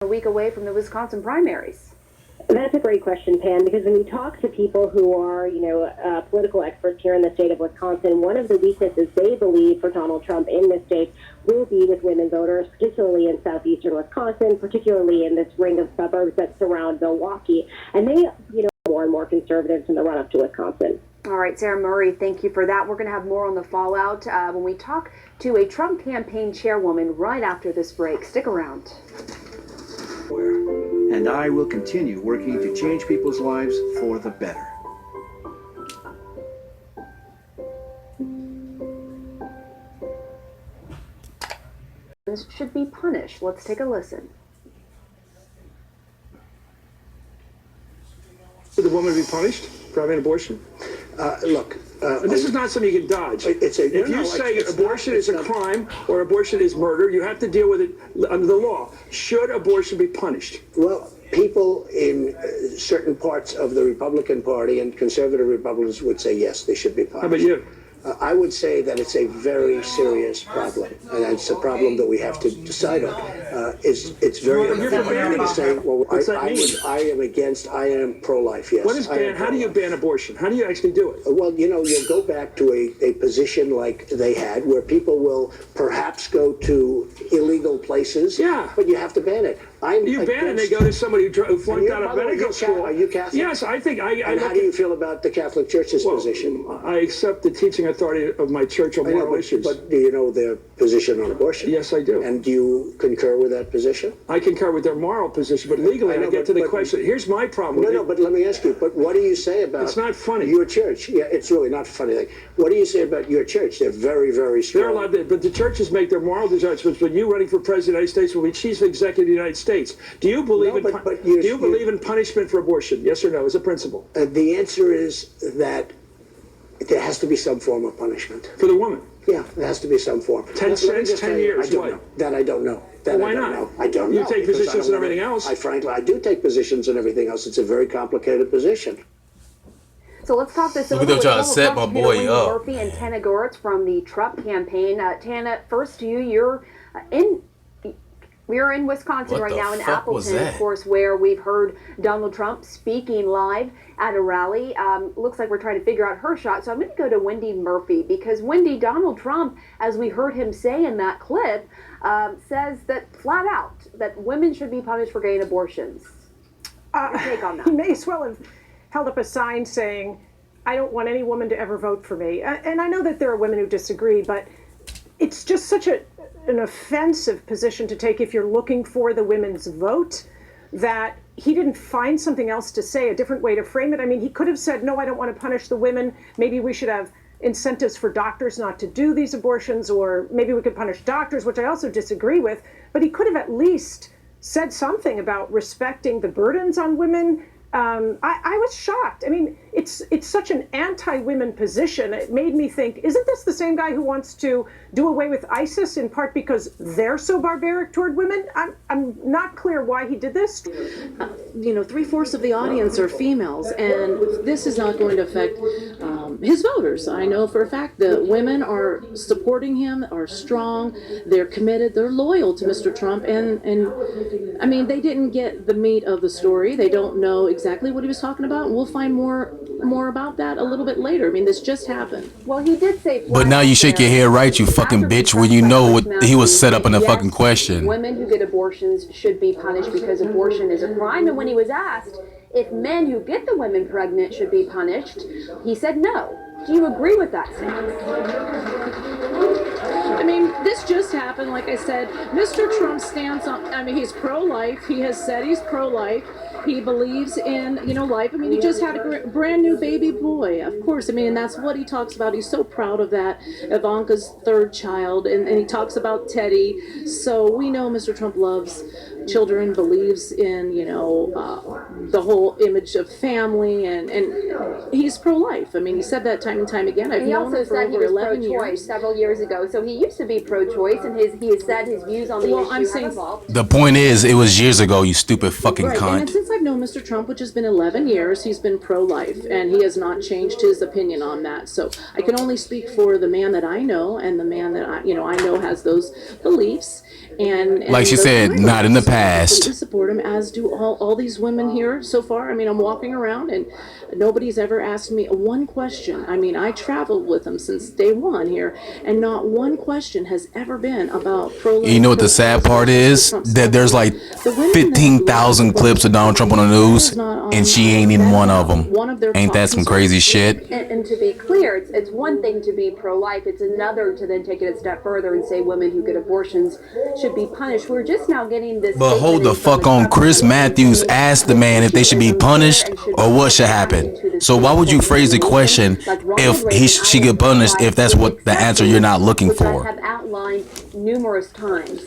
A week away from the Wisconsin primaries. That's a great question, Pam, because when you talk to people who are, political experts here in the state of Wisconsin, one of the weaknesses they believe for Donald Trump in this state will be with women voters, particularly in southeastern Wisconsin, particularly in this ring of suburbs that surround Milwaukee. And they, more and more conservatives in the run-up to Wisconsin. All right, Sarah Murray, thank you for that. We're going to have more on the fallout when we talk to a Trump campaign chairwoman right after this break. Stick around. And I will continue working to change people's lives for the better. Should be punished. Let's take a listen. Should the woman be punished for having an abortion? Look, this is not something you can dodge. If you say abortion is a crime or abortion is murder, you have to deal with it under the law. Should abortion be punished? Well, people in certain parts of the Republican Party and conservative Republicans would say yes, they should be punished. How about you? I would say that it's a very serious problem, and it's a problem that we have to decide on. It's very unfair to say, well, I am pro-life, yes. What is ban? How do you ban abortion? How do you actually do it? Well, you'll go back to a position like they had, where people will perhaps go to illegal places, yeah, but you have to ban it. You ban it and they go to somebody who flunked out of medical school. Are you Catholic? Yes, I think And how do you feel about the Catholic Church's position? I accept the teaching authority of my church on moral issues. But do you know their position on abortion? Yes, I do. And do you concur with that position? I concur with their moral position, but legally, I get to the question. Here's my problem. No, but let me ask you, but what do you say about It's not funny. Your church? Yeah, it's really not funny. What do you say about your church? They're very, very strong. They're allowed to, but the churches make their moral judgments. But you running for president of the United States will be chief executive of the United States. Do you believe believe in punishment for abortion? Yes or no, as a principle? The answer is that there has to be some form of punishment. For the woman? Yeah, there has to be some form. 10 cents, 10 years, I don't know. That I don't know. Why not? I don't know. You take positions and everything else. I do take positions and everything else. It's a very complicated position. So let's talk this over with Trump Wendy Murphy and Tana Goretz from the Trump campaign. Tana, first to you. We're in Wisconsin right now, in Appleton, of course, where we've heard Donald Trump speaking live at a rally. Looks like we're trying to figure out her shot. So I'm going to go to Wendy Murphy, because Wendy, Donald Trump, as we heard him say in that clip, says that flat out that women should be punished for getting abortions. Your take on that? He may as well have held up a sign saying, "I don't want any woman to ever vote for me." And I know that there are women who disagree, but it's just such an offensive position to take if you're looking for the women's vote, that he didn't find something else to say, a different way to frame it. I mean, he could have said, no, I don't want to punish the women. Maybe we should have incentives for doctors not to do these abortions, or maybe we could punish doctors, which I also disagree with. But he could have at least said something about respecting the burdens on women. I was shocked. I mean, it's such an anti-women position. It made me think, isn't this the same guy who wants to do away with ISIS in part because they're so barbaric toward women? I'm not clear why he did this. 3/4 of the audience are females, and this is not going to affect his voters. I know for a fact that women are supporting him, are strong, they're committed, they're loyal to Mr. Trump, and I mean, they didn't get the meat of the story. They don't know exactly what he was talking about. We'll find more about that a little bit later. I mean, this just happened. Well, he did say. But now you shake your head right, you fucking bitch, when you know what he was set up in a fucking question. Women who get abortions should be punished because abortion is a crime. And when he was asked if men who get the women pregnant should be punished, he said no. Do you agree with that stance? I mean, this just happened. Like I said, Mr. Trump's stance on, I mean, he's pro-life. He has said he's pro-life. He believes in, life. I mean, he just had a brand new baby boy, of course. I mean, and that's what he talks about. He's so proud of that, Ivanka's third child, and he talks about Teddy. So we know Mr. Trump loves children, believes in, the whole image of family, and he's pro-life. I mean, he said that time and time again. I've known him for over 11 years. Several years ago. So he used to be pro-choice, and he has said his views on the issue have evolved. The point is, it was years ago, you stupid fucking cunt. And since I've known Mr. Trump, which has been 11 years, he's been pro-life, and he has not changed his opinion on that. So I can only speak for the man that I know, and the man that I know has those beliefs. And like she said, not in the past. support him, as do all these women here so far. I mean, I'm walking around and nobody's ever asked me one question. I mean, I traveled with him since day one here, and not one question has ever been about pro-life. You know what the sad part is? That there's like 15,000 clips of Donald Trump on the news, and she ain't in one of them. Ain't that some crazy shit? And to be clear, it's one thing to be pro-life. It's another to then take it a step further and say women who get abortions should be punished. We're just now getting this. But hold the fuck on. Chris Matthews asked the man if they should be punished or what should happen. So why would you phrase the question if she get punished if that's what the answer you're not looking for? I have outlined numerous times.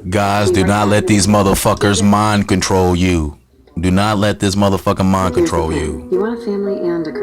Guys, do not let these motherfuckers mind control you. Do not let this motherfucking mind control you. You want a family and a career.